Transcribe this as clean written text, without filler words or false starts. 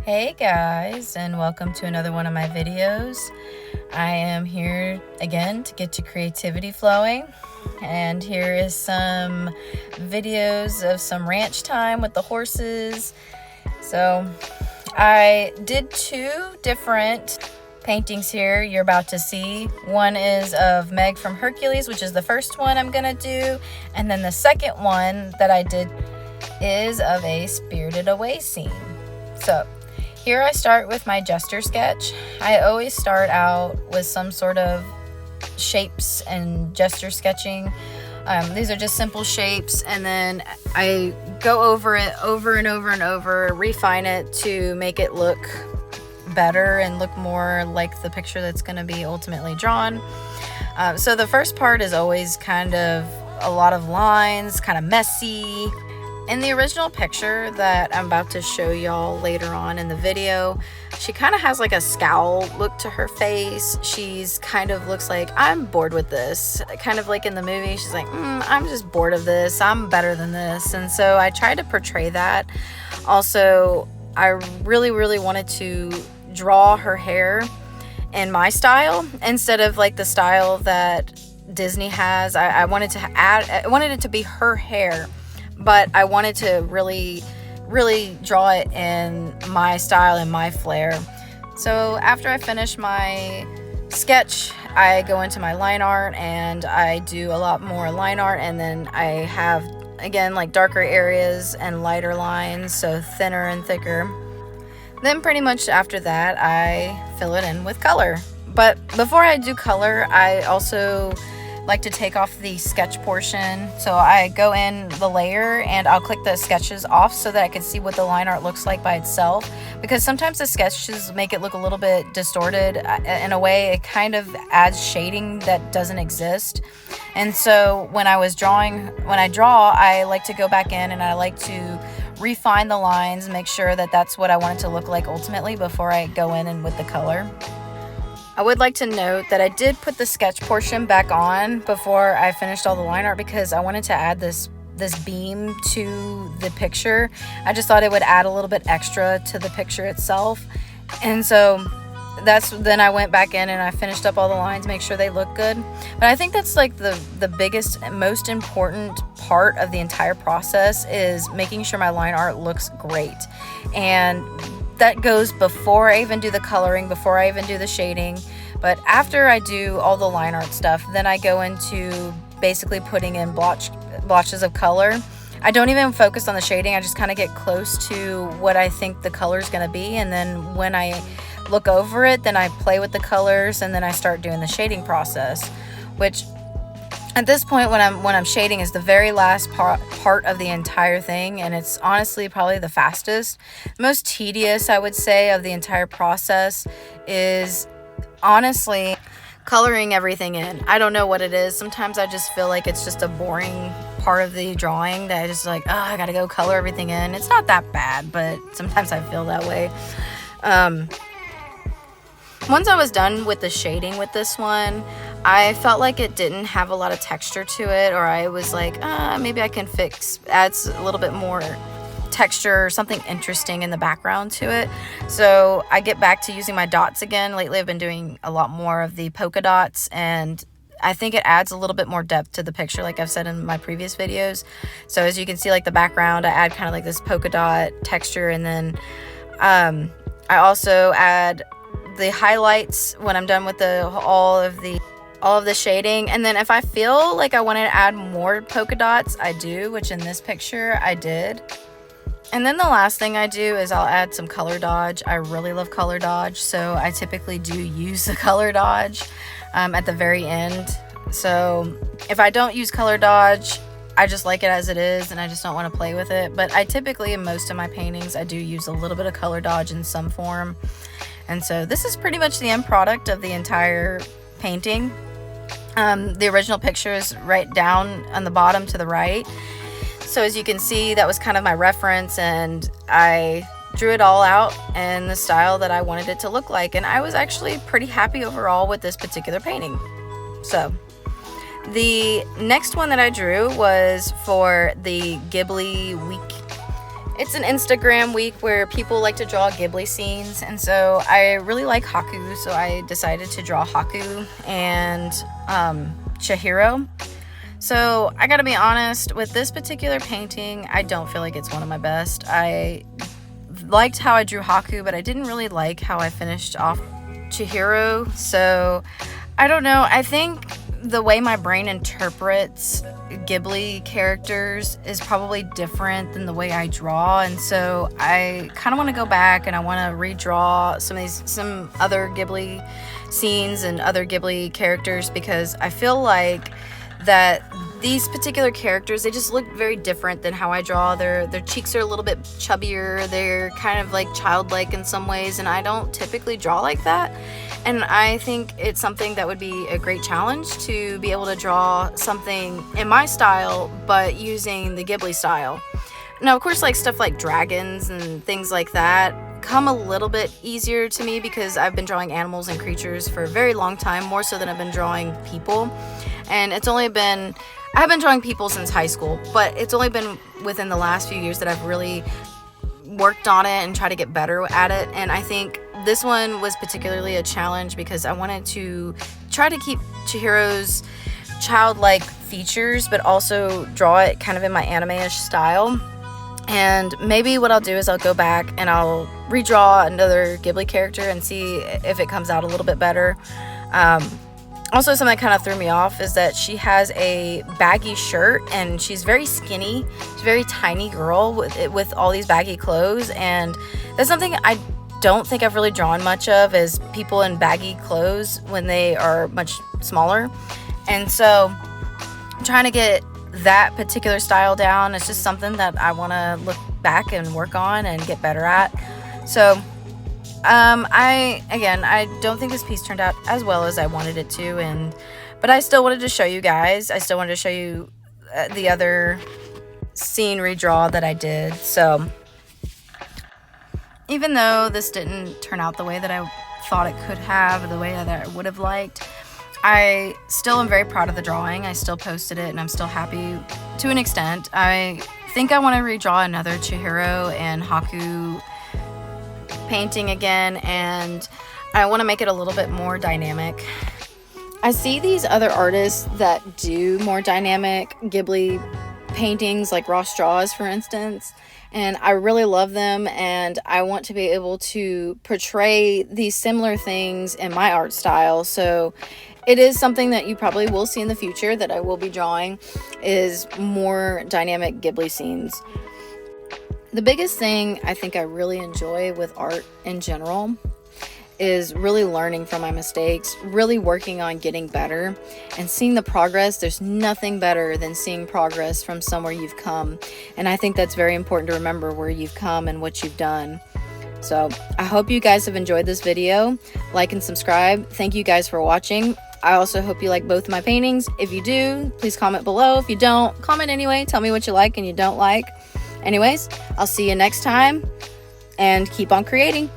Hey guys, and welcome to another one of my videos. I am here again to get your creativity flowing, and here is some videos of some ranch time with the horses. So I did two different paintings here you're about to see. One is of Meg from Hercules, which is the first one I'm gonna do, and then the second one that I did is of a Spirited Away scene. So here I start with my gesture sketch. I always start out with some sort of shapes and gesture sketching. These are just simple shapes, and then I go over it over and over and over, refine it to make it look better and look more like the picture that's going to be ultimately drawn. So the first part is always kind of a lot of lines, kind of messy. In the original picture that I'm about to show y'all later on in the video, she kind of has like a scowl look to her face. She's kind of looks like, I'm bored with this. Kind of like in the movie, she's like, I'm just bored of this. I'm better than this. And so I tried to portray that. Also, I really wanted to draw her hair in my style instead of like the style that Disney has. I wanted it to be her hair, but I wanted to really draw it in my style and my flair. So after I finish my sketch, I go into my line art and I do a lot more line art, and then I have, again, like darker areas and lighter lines, so thinner and thicker. Then pretty much after that, I fill it in with color. But before I do color, I also like to take off the sketch portion. So I go in the layer and I'll click the sketches off so that I can see what the line art looks like by itself, because sometimes the sketches make it look a little bit distorted. In a way, it kind of adds shading that doesn't exist. And so when I draw, I like to go back in and I like to refine the lines, make sure that that's what I want it to look like ultimately before I go in and with the color. I would like to note that I did put the sketch portion back on before I finished all the line art because I wanted to add this beam to the picture. I just thought it would add a little bit extra to the picture itself. And so then I went back in and I finished up all the lines, make sure they look good. But I think that's like the biggest and most important part of the entire process is making sure my line art looks great. And that goes before I even do the coloring, before I even do the shading. But after I do all the line art stuff, then I go into basically putting in blotches of color. I don't even focus on the shading. I just kind of get close to what I think the color is going to be. And then when I look over it, then I play with the colors, and then I start doing the shading process, which at this point when I'm shading is the very last part of the entire thing, and it's honestly probably the fastest. Most tedious, I would say, of the entire process is honestly coloring everything in. I don't know what it is. Sometimes I just feel like it's just a boring part of the drawing that I just like, I gotta go color everything in. It's not that bad, but sometimes I feel that way. Once I was done with the shading with this one, I felt like it didn't have a lot of texture to it, or I was like, maybe I can add a little bit more texture or something interesting in the background to it. So I get back to using my dots again. Lately I've been doing a lot more of the polka dots, and I think it adds a little bit more depth to the picture, like I've said in my previous videos. So as you can see, like the background, I add kind of like this polka dot texture, and then I also add the highlights when I'm done with all of the shading. And then if I feel like I want to add more polka dots, I do, which in this picture I did. And then the last thing I do is I'll add some color dodge. I really love color dodge, so I typically do use the color dodge at the very end. So if I don't use color dodge, I just like it as it is and I just don't want to play with it. But I typically, in most of my paintings, I do use a little bit of color dodge in some form. And so this is pretty much the end product of the entire painting. The original picture is right down on the bottom to the right. So as you can see, that was kind of my reference, and I drew it all out in the style that I wanted it to look like. And I was actually pretty happy overall with this particular painting. So the next one that I drew was for the Ghibli week. it's an Instagram week where people like to draw Ghibli scenes, and so I really like Haku, so I decided to draw Haku and Chihiro. So I gotta be honest, with this particular painting, I don't feel like it's one of my best. I liked how I drew Haku, but I didn't really like how I finished off Chihiro. So I don't know, I think the way my brain interprets Ghibli characters is probably different than the way I draw, and so I kind of want to go back and I want to redraw some other Ghibli scenes and other Ghibli characters, because I feel like that these particular characters, they just look very different than how I draw. Their cheeks are a little bit chubbier, they're kind of like childlike in some ways, and I don't typically draw like that. And I think it's something that would be a great challenge, to be able to draw something in my style but using the Ghibli style. Now, of course, like stuff like dragons and things like that come a little bit easier to me, because I've been drawing animals and creatures for a very long time, more so than I've been drawing people. And I've been drawing people since high school, but it's only been within the last few years that I've really worked on it and tried to get better at it. And I think this one was particularly a challenge because I wanted to try to keep Chihiro's childlike features, but also draw it kind of in my anime-ish style. And maybe what I'll do is I'll go back and I'll redraw another Ghibli character and see if it comes out a little bit better. Also, something that kind of threw me off is that she has a baggy shirt, and she's very skinny. She's a very tiny girl with all these baggy clothes, and that's something I don't think I've really drawn much of, is people in baggy clothes when they are much smaller. And so I'm trying to get that particular style down. It's just something that I want to look back and work on and get better at. So I don't think this piece turned out as well as I wanted it to, but I still wanted to show you guys. I still wanted to show you the other scene redraw that I did. So even though this didn't turn out the way that I thought it could have, or the way that I would have liked, I still am very proud of the drawing. I still posted it, and I'm still happy to an extent. I think I want to redraw another Chihiro and Haku painting again, and I want to make it a little bit more dynamic. I see these other artists that do more dynamic Ghibli paintings, like Ross Draws, for instance, and I really love them, and I want to be able to portray these similar things in my art style. So it is something that you probably will see in the future that I will be drawing, is more dynamic Ghibli scenes. The biggest thing I think I really enjoy with art in general is really learning from my mistakes, really working on getting better, and seeing the progress. There's nothing better than seeing progress from somewhere you've come. And I think that's very important to remember, where you've come and what you've done. So I hope you guys have enjoyed this video. Like and subscribe. Thank you guys for watching. I also hope you like both of my paintings. If you do, please comment below. If you don't, comment anyway. Tell me what you like and you don't like. Anyways, I'll see you next time, and keep on creating.